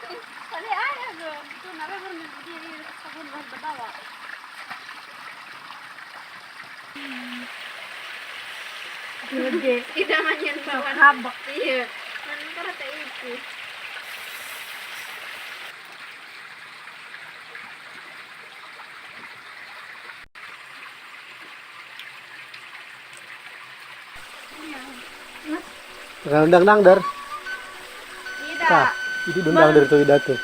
Tadi ayah tuh, itu namanya baru berdiri sabun baru berbawa. Gede. Tidak manyan bawa habak. Iya. Nanti kan ada itu. Undang dang dar. Tidak. Itu undang dar tuh tuh.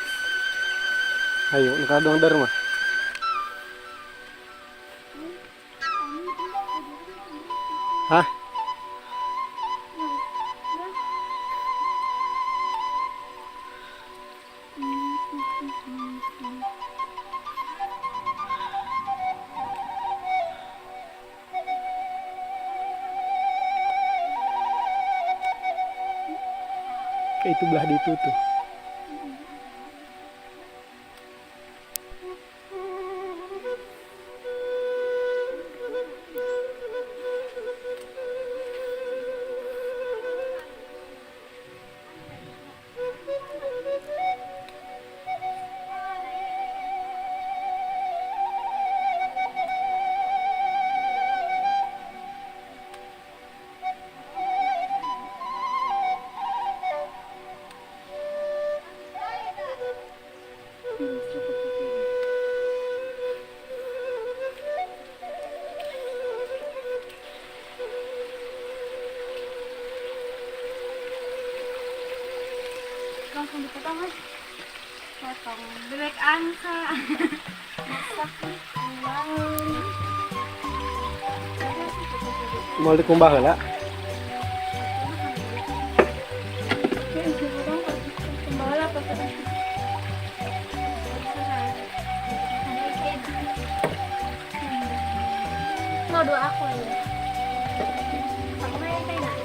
Ayo, engkau dong dar mah. Hah? Kayak itu belah di itu tuh. Langsung dipotong mas. Potong bebek angsa. Masak Mau dikumbah lah. mau dua aku ya. Aku main kayak nak.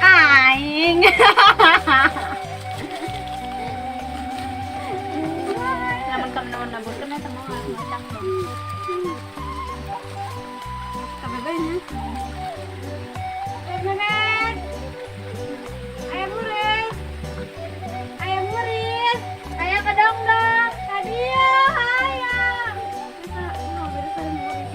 Aing. Naman kami naman nabot kami sa mga matang. Kami ba yun? Bebek! Ayam murid! Ayam murid! Ayam kedong-dong! Tadi ya, ayam! Bisa, bisa murid.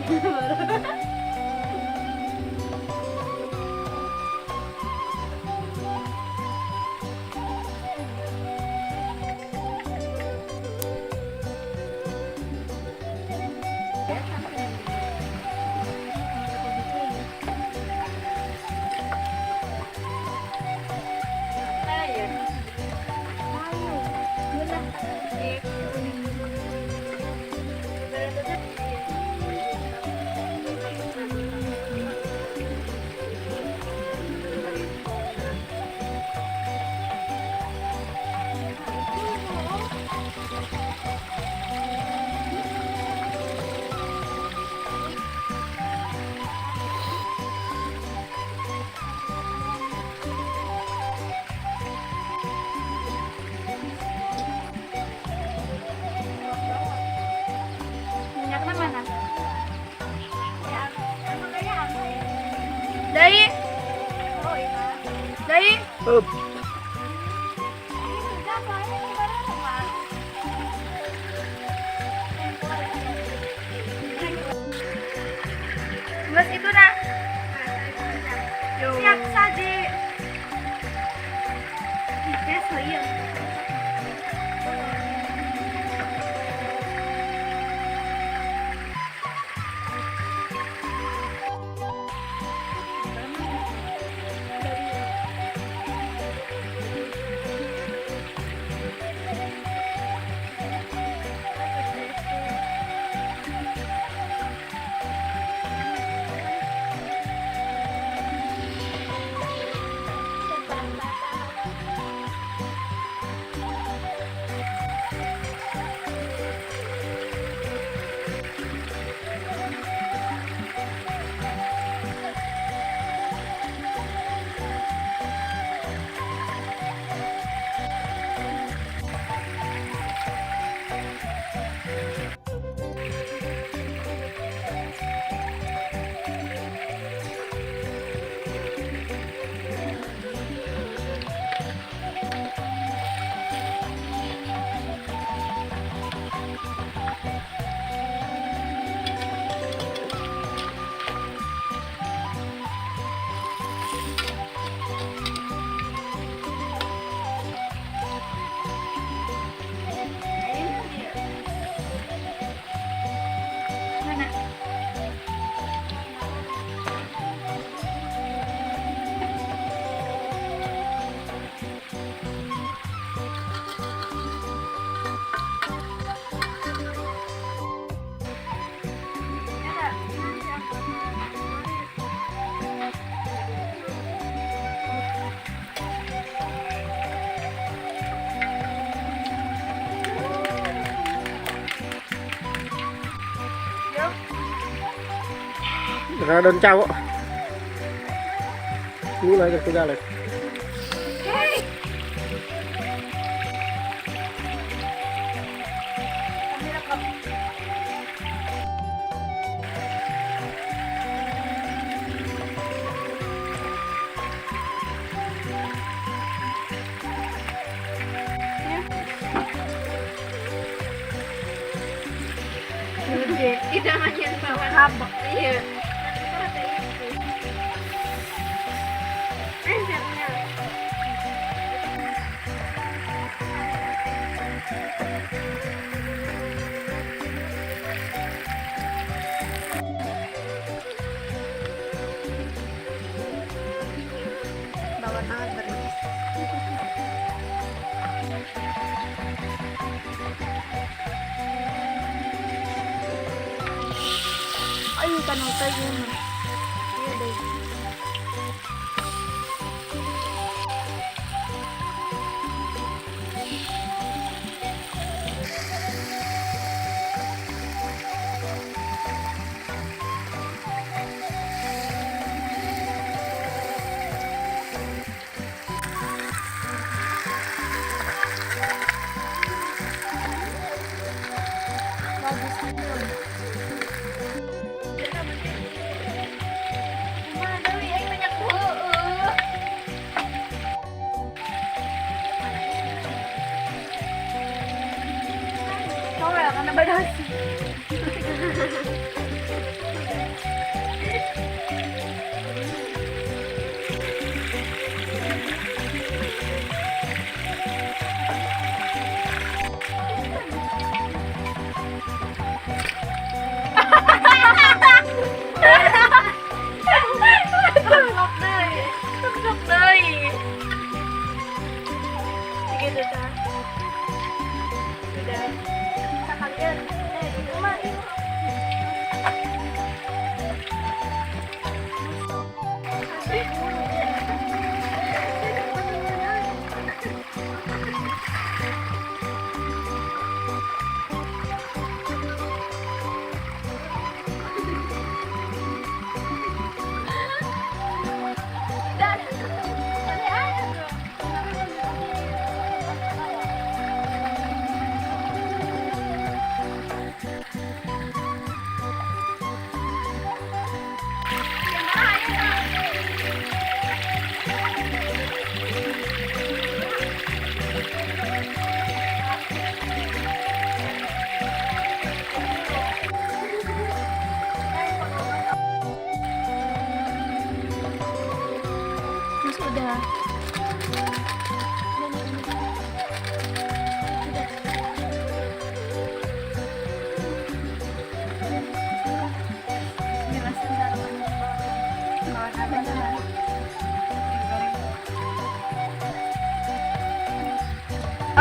Minyaknya mana? Dari. Dari. Up. Ini berapa? Ini baru Keso yun. Ra đơn trâu á. Cú lại cái ra lại. Hey! Tidak hanya bawa habak. Iya. Nanti karate itu. Enaknya. Bawa tangan beris. Ay, tanong tayo na. Iya deh. Bagus banget. Karena badasi. Tutok deh. Gitu kan. Udah. Kalian di rumah ini.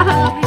video.